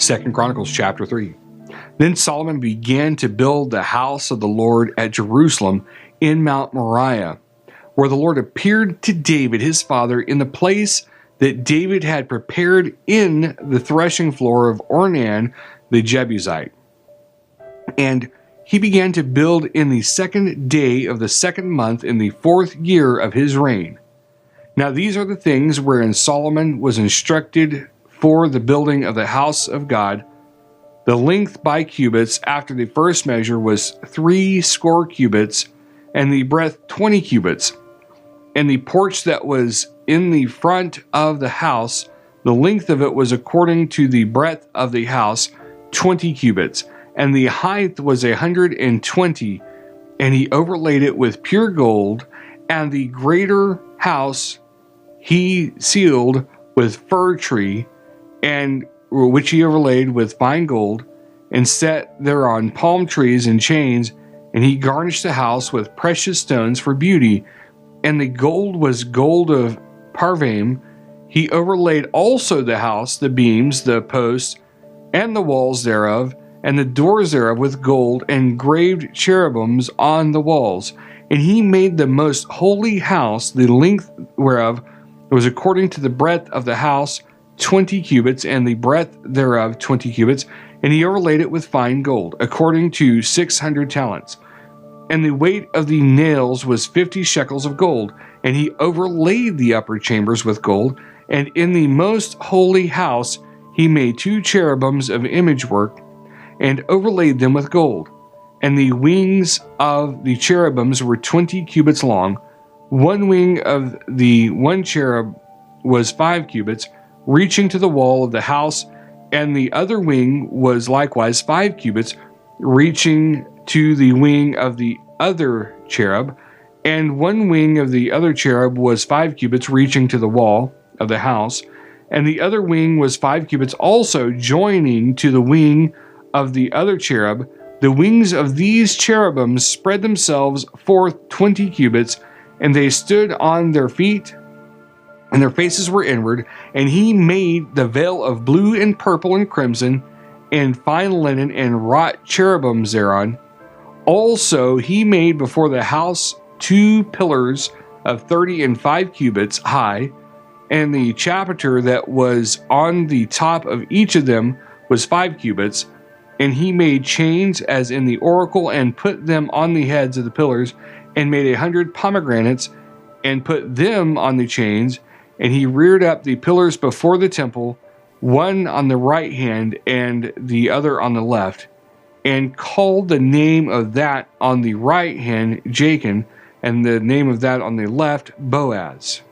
2 Chronicles Chapter 3. Then Solomon began to build the house of the Lord at Jerusalem in Mount Moriah, where the Lord appeared to David his father in the place that David had prepared in the threshing floor of Ornan the Jebusite. And he began to build in the 2nd day of the 2nd month in the 4th year of his reign. Now these are the things wherein Solomon was instructed for the building of the house of God. The length by cubits after the first measure was 60 cubits, and the breadth 20 cubits. And the porch that was in the front of the house, the length of it was according to the breadth of the house, 20 cubits, and the height was 120, and he overlaid it with pure gold, and the greater house he sealed with fir tree, and which he overlaid with fine gold, and set thereon palm trees and chains, and he garnished the house with precious stones for beauty, and the gold was gold of Parvaim. He overlaid also the house, the beams, the posts, and the walls thereof, and the doors thereof with gold, and graved cherubims on the walls. And he made the most holy house, the length whereof was according to the breadth of the house, 20 cubits, and the breadth thereof 20 cubits, and he overlaid it with fine gold, according to 600 talents. And the weight of the nails was 50 shekels of gold, and he overlaid the upper chambers with gold, and in the most holy house he made 2 cherubims of image work, and overlaid them with gold. And the wings of the cherubims were 20 cubits long. One wing of the one cherub was 5 cubits, reaching to the wall of the house, and the other wing was likewise 5 cubits, reaching to the wing of the other cherub, and one wing of the other cherub was 5 cubits, reaching to the wall of the house, and the other wing was 5 cubits also, joining to the wing of the other cherub. The wings of these cherubims spread themselves forth 20 cubits, and they stood on their feet, and their faces were inward. And he made the veil of blue and purple and crimson, and fine linen, and wrought cherubims thereon. Also he made before the house 2 pillars of 35 cubits high, and the chapiter that was on the top of each of them was 5 cubits. And he made chains as in the oracle, and put them on the heads of the pillars, and made 100 pomegranates, and put them on the chains. And he reared up the pillars before the temple, one on the right hand and the other on the left, and called the name of that on the right hand Jachin, and the name of that on the left Boaz.